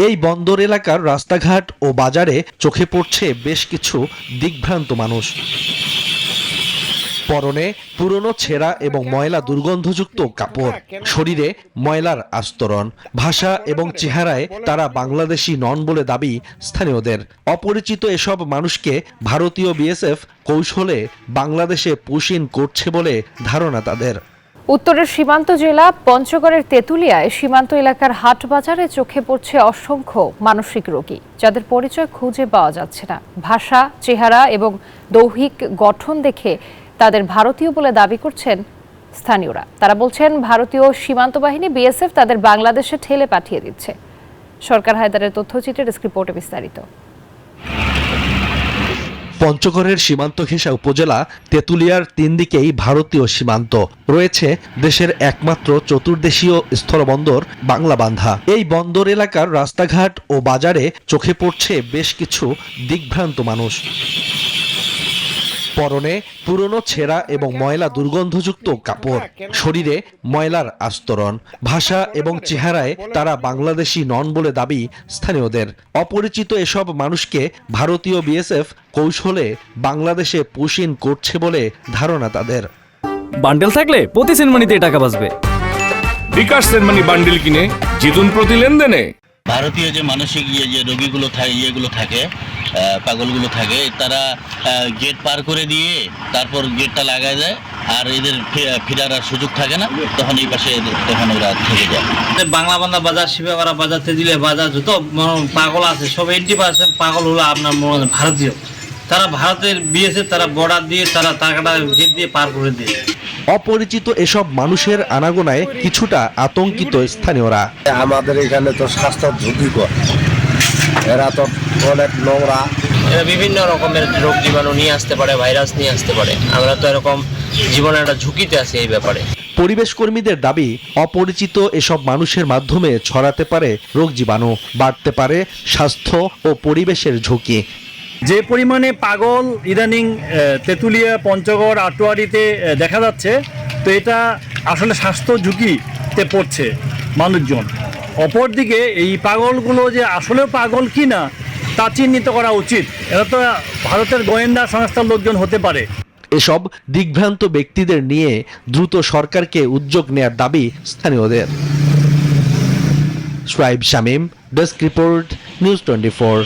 এই বন্দর এলাকার রাস্তাঘাট ও বাজারে চোখে পড়ছে বেশ কিছু দিগ্ভ্রান্ত মানুষ। পরনে পুরনো ছেঁড়া এবং ময়লা দুর্গন্ধযুক্ত কাপড়, শরীরে ময়লার আস্তরণ। ভাষা এবং চেহারায় তারা বাংলাদেশি নন বলে দাবি স্থানীয়দের। অপরিচিত এসব মানুষকে ভারতীয় বিএসএফ কৌশলে বাংলাদেশে পুশ ইন করছে বলে ধারণা তাদের। উত্তরের সীমান্ত জেলা পঞ্চগড়ের তেঁতুলিয়ায় সীমান্ত এলাকার হাট বাজারে চোখে পড়ছে অসংখ্য মানসিক রোগী, যাদের পরিচয় খুঁজে পাওয়া যাচ্ছে না। ভাষা, চেহারা এবং দৈহিক গঠন দেখে তাদের ভারতীয় বলে দাবি করছেন স্থানীয়রা। তারা বলছেন ভারতীয় সীমান্ত বাহিনী বিএসএফ তাদের বাংলাদেশে ঠেলে পাঠিয়ে দিচ্ছে। সরকার হায়দারের তথ্যচিত্রে ডেস্ক রিপোর্টে বিস্তারিত। পঞ্চগড়ের সীমান্ত ঘেঁষা উপজেলা তেঁতুলিয়ার তিন দিকেই ভারতীয় সীমান্ত। রয়েছে দেশের একমাত্র চতুর্দেশীয় স্থলবন্দর বাংলাবান্ধা। এই বন্দর এলাকার রাস্তাঘাট ও বাজারে চোখে পড়ছে বেশ কিছু দিগ্ভ্রান্ত মানুষ। পরনে পুরনো ছেঁড়া এবং ময়লা দুর্গন্ধযুক্ত কাপড়, শরীরে ময়লার আস্তরণ। ভাষা এবং চেহারায় তারা বাংলাদেশি নন বলে দাবি স্থানীয়দের। অপরিচিত এসব মানুষকে ভারতীয় বিএসএফ কৌশলে বাংলাদেশে পুশ ইন করছে বলে ধারণা তাদের। বান্ডেল থাকলে প্রতি সেনমানিতে টাকা বাঁচবে। বিকাশ সেনমানি বান্ডেল কিনে জিতুন প্রতি লেনদেনে। ভারতীয় যে মানসিক যে রোগীগুলো থাকে, থাকে পাগলগুলো থাকে, তারা গেট পার করে দিয়ে তারপর গেটটা লাগায় যায়, আর এদের ফেরার আর সুযোগ থাকে না, তখন এই পাশে তখন ওরা থেকে যায়। বাংলাবান্ধা বাজার, শিবাগড়া বাজার, তেঁতুলিয়া বাজার, যত পাগল আছে সব 80% পাগল হলো আপনার ভারতীয়। তারা ভারতের বিএসএফ তারা বর্ডার দিয়ে তারা টাকাটা গেট দিয়ে পার করে দিয়ে। অপরিচিত এসব মানুষের আনাগোনায় কিছুটা আতঙ্কিত স্থানীয়রা। আমাদের এখানে তো স্বাস্থ্য ঝুঁকিকর, এরা তো অনেক নোংরা, এরা বিভিন্ন রকমের রোগ জীবাণু নিয়ে আসতে পারে, ভাইরাস নিয়ে আসতে পারে। আমরা তো এরকম জীবনের একটা ঝুঁকিতে আছি এই ব্যাপারে। পরিবেশ কর্মীদের দাবি, অপরিচিত এসব মানুষের মাধ্যমে ছড়াতে পারে রোগ জীবাণু, বাড়তে পারে স্বাস্থ্য ও পরিবেশের ঝুঁকি। যে পরিমাণে পাগল ইদানিং তেঁতুলিয়া, পঞ্চগড়, আটোয়ারিতে দেখা যাচ্ছে, তো এটা আসলে স্বাস্থ্য ঝুঁকিতে পড়ছে মানুষজন। অপরদিকে এই পাগলগুলো যে আসলে পাগল কি না তা চিহ্নিত করা উচিত। এরা তো ভারতের গোয়েন্দা সংস্থার লোকজন হতে পারে। এসব দিগ্ভ্রান্ত ব্যক্তিদের নিয়ে দ্রুত সরকারকে উদ্যোগ নেয়ার দাবি স্থানীয়দের। Shoaib Shamim, desk report, news 24।